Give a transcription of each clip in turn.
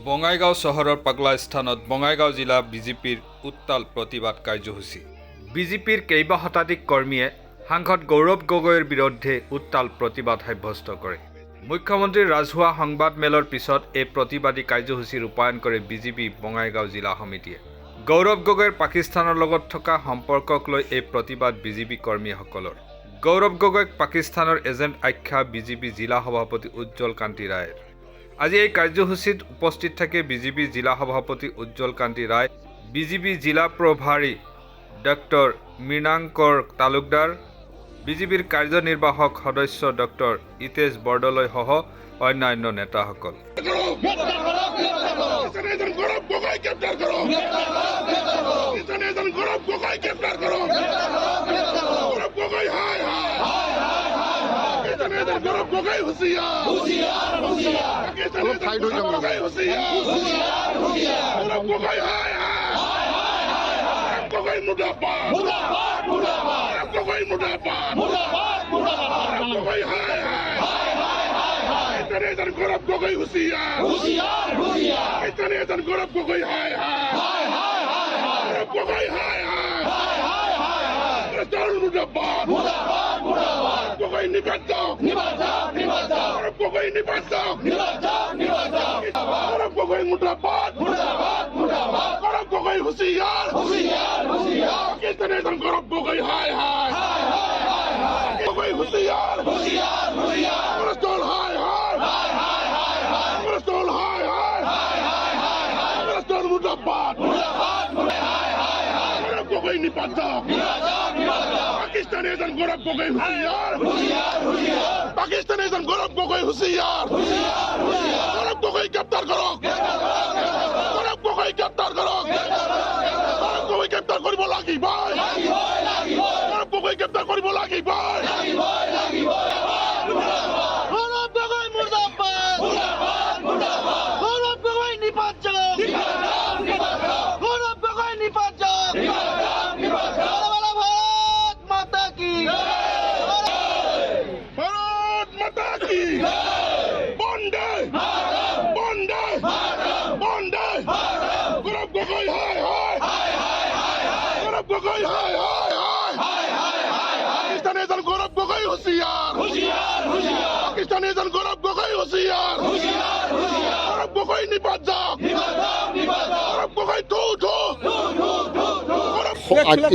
বঙাইগাঁও চহৰৰ পাগলা স্থানত বঙাইগাঁও জিলা বিজেপিৰ উত্তাল প্ৰতিবাদ কাৰ্যসূচী। বিজেপিৰ কেইবা শতাধিক কৰ্মীয়ে সাংসদ গৌৰৱ গগৈৰ বিৰুদ্ধে উত্তাল প্ৰতিবাদ সাব্যস্ত কৰে। মুখ্যমন্ত্ৰীৰ ৰাজহুৱা সংবাদমেলৰ পিছত এই প্ৰতিবাদী কাৰ্যসূচী ৰূপায়ণ কৰে বিজেপি বঙাইগাঁও জিলা সমিতিয়ে। গৌৰৱ গগৈৰ পাকিস্তানৰ লগত থকা সম্পৰ্কক লৈ এই প্ৰতিবাদ বিজেপি কৰ্মীসকলৰ। গৌৰৱ গগৈক পাকিস্তানৰ এজেণ্ট আখ্যা বিজেপি জিলা সভাপতি উজ্জ্বল কান্তি ৰায়ৰ। আজি এই কাৰ্যসূচীত উপস্থিত থাকে বিজেপি জিলা সভাপতি উজ্জ্বল কান্তি ৰায়, বিজেপি জিলা প্ৰভাৰী ডক্টৰ মৃণাংকৰ তালুকদাৰ, বিজেপিৰ কাৰ্যনিৰ্বাহক সদস্য ডক্টৰ ইতেশ বৰদলৈ সহ অন্যান্য নেতাসকল।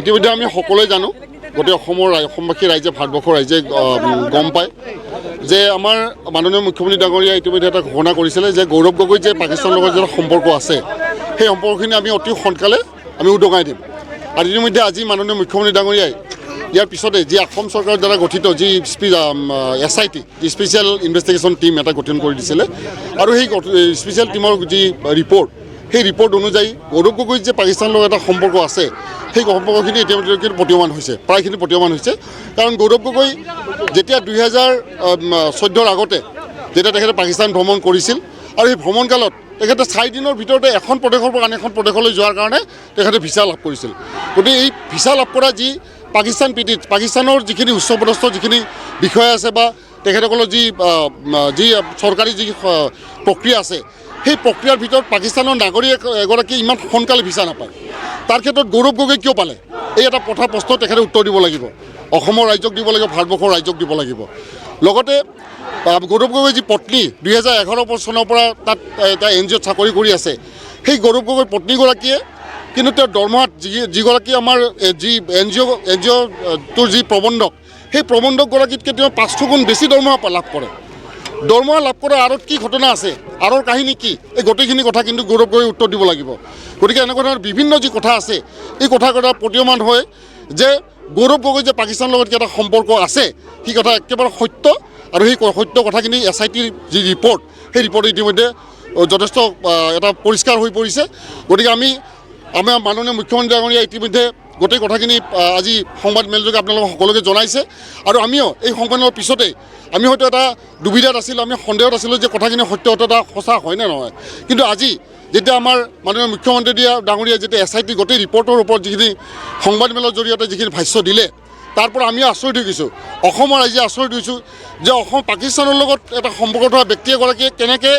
ইতিমধ্যে আমি সকলোৱে জানো, গোটেই অসমবাসী ৰাইজে, ভাৰতবৰ্ষৰ ৰাইজে গম পায় যে আমাৰ মাননীয় মুখ্যমন্ত্ৰী ডাঙৰীয়াই ইতিমধ্যে এটা ঘোষণা কৰিছিলে যে গৌৰৱ গগৈ যে পাকিস্তানৰ লগত যিটো সম্পৰ্ক আছে সেই সম্পৰ্কখিনি আমি অতি সোনকালে আমি উদঙাই দিম। আৰু ইতিমধ্যে আজি মাননীয় মুখ্যমন্ত্ৰী ডাঙৰীয়াই ইয়াৰ পিছতে যি অসম চৰকাৰৰ দ্বাৰা গঠিত যি SIT যি স্পেচিয়েল ইনভেষ্টিগেশ্যন টীম এটা গঠন কৰি দিছিলে আৰু সেই স্পেচিয়েল টীমৰ যি ৰিপৰ্ট, সেই ৰিপৰ্ট অনুযায়ী গৌৰৱ গগৈৰ যে পাকিস্তানৰ লগত এটা সম্পৰ্ক আছে সেই সম্পৰ্কখিনি ইতিমধ্যে প্ৰতীয়মান হৈছে, প্ৰায়খিনি প্ৰতীয়মান হৈছে। কাৰণ গৌৰৱ গগৈ যেতিয়া 2014 আগতে যেতিয়া তেখেতে পাকিস্তান ভ্ৰমণ কৰিছিল আৰু সেই ভ্ৰমণকালত তেখেতে 4 দিনৰ ভিতৰতে এখন প্ৰদেশৰ পৰা আন এখন প্ৰদেশলৈ যোৱাৰ কাৰণে তেখেতে ভিছা লাভ কৰিছিল। গতিকে এই ভিছা লাভ কৰা যি পাকিস্তানৰ যিখিনি উচ্চপদস্থ যিখিনি বিষয় আছে বা তেখেতসকলৰ যি চৰকাৰী যি প্ৰক্ৰিয়া আছে সেই প্ৰক্ৰিয়াৰ ভিতৰত পাকিস্তানৰ নাগৰিক এগৰাকী ইমান সোনকালে ভিছা নাপায়। তাৰ ক্ষেত্ৰত গৌৰৱ গগৈ কিয় পালে? এই এটা প্ৰশ্ন তেখেতে উত্তৰ দিব লাগিব, অসমৰ ৰাইজক দিব লাগিব, ভাৰতবৰ্ষৰ ৰাইজক দিব লাগিব। লগতে গৌৰৱ গগৈ যি পত্নী 2011 চনৰ পৰা তাত এটা NGOত চাকৰি কৰি আছে, সেই গৌৰৱ গগৈৰ পত্নীগৰাকীয়ে কিন্তু তেওঁৰ দৰমহাত যিগৰাকী আমাৰ যি NGOটোৰ যি প্ৰবন্ধক, সেই প্ৰবন্ধকগৰাকীতকৈ তেওঁ 5 গুণ বেছি দৰমহা লাভ কৰে। দৰমহা লাভ কৰাৰ আঁৰত কি ঘটনা আছে, আঁৰৰ কাহিনী কি, এই গোটেইখিনি কথা কিন্তু গৌৰৱ গগৈ উত্তৰ দিব লাগিব। গতিকে এনেকুৱা ধৰণৰ বিভিন্ন যি কথা আছে এই কথা প্ৰতীয়মান হয় যে গৌৰৱ গগৈ যে পাকিস্তানৰ লগত এটা সম্পৰ্ক আছে সেই কথা একেবাৰে সত্য। আৰু সেই সত্য কথাখিনি SITৰ যি ৰিপৰ্ট, সেই ৰিপৰ্ট ইতিমধ্যে যথেষ্ট এটা পৰিষ্কাৰ হৈ পৰিছে। গতিকে আমাৰ মাননীয় মুখ্যমন্ত্ৰী ডাঙৰীয়াই ইতিমধ্যে গোটেই কথাখিনি আজি সংবাদমেলযোগে আপোনালোকক সকলোকে জনাইছে। আৰু আমিও এই সংবাদমেলৰ পিছতেই আমি হয়তো এটা দুবিধাত আছিলোঁ, আমি সন্দেহত আছিলোঁ যে কথাখিনি সত্যতা সঁচা হয় নে নহয়। কিন্তু আজি যেতিয়া আমাৰ মাননীয় মুখ্যমন্ত্ৰী ডাঙৰীয়াই যেতিয়া SIT গোটেই ৰিপৰ্টৰ ওপৰত যিখিনি সংবাদমেলৰ জৰিয়তে যিখিনি ভাষ্য দিলে, তাৰ পৰা আমিও আচৰিত হৈ গৈছোঁ, অসমৰ ৰাইজে আচৰিত হৈছোঁ যে পাকিস্তানৰ লগত এটা সম্পৰ্ক থকা ব্যক্তি এগৰাকীয়ে কেনেকৈ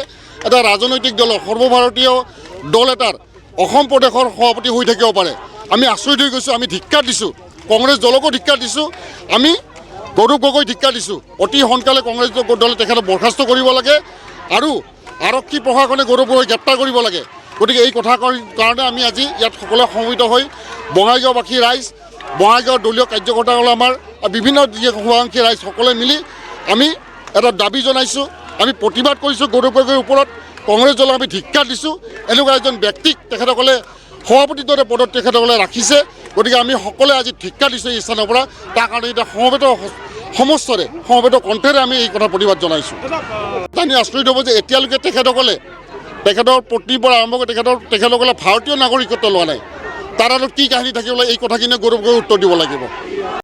এটা ৰাজনৈতিক দল সৰ্বভাৰতীয় দল এটাৰ অসম প্ৰদেশৰ সভাপতি হৈ থাকিব পাৰে। আমি আচৰিত হৈ গৈছোঁ, আমি ধিক্কাৰ দিছোঁ, কংগ্ৰেছ দলকো ধিক্কাৰ দিছোঁ, আমি গৌৰৱ গগৈ ধিক্কাৰ দিছোঁ। অতি সোনকালে কংগ্ৰেছ দলে তেখেতক বৰ্খাস্ত কৰিব লাগে আৰু আৰক্ষী প্ৰশাসনে গৌৰৱ গগৈ গ্ৰেপ্তাৰ কৰিব লাগে। গতিকে এই কথাৰ কাৰণে আমি আজি ইয়াত সকলোৱে সমবেত হৈ বঙাইগাঁওবাসী ৰাইজ, বঙাইগাঁৱৰ দলীয় কাৰ্যকৰ্তাসকলে আমাৰ বিভিন্ন শুভাকাংক্ষী ৰাইজ সকলোৱে মিলি আমি এটা দাবী জনাইছোঁ, আমি প্ৰতিবাদ কৰিছোঁ গৌৰৱ গগৈৰ ওপৰত। কংগ্ৰেছ দলক আমি ধিক্কাৰ দিছোঁ। এনেকুৱা এজন ব্যক্তিক তেখেতসকলে সভাপতিৰ দৰে পদত তেখেতসকলে ৰাখিছে। গতিকে আমি সকলোৱে আজি ধিক্কাৰ দিছোঁ এই স্থানৰ পৰা। তাৰ কাৰণে এতিয়া সমস্তৰে সমবেত কণ্ঠেৰে আমি এই কথা প্ৰতিবাদ জনাইছোঁ। জানি আচৰিত হ'ব যে এতিয়ালৈকে তেখেতৰ পত্নীৰ পৰা আৰম্ভ কৰি তেখেতসকলে ভাৰতীয় নাগৰিকত্ব লোৱা নাই। তাৰ আৰু কি কাহিনী থাকিবলৈ এই কথাখিনি গৌৰৱ গগৈয়ে উত্তৰ দিব লাগিব।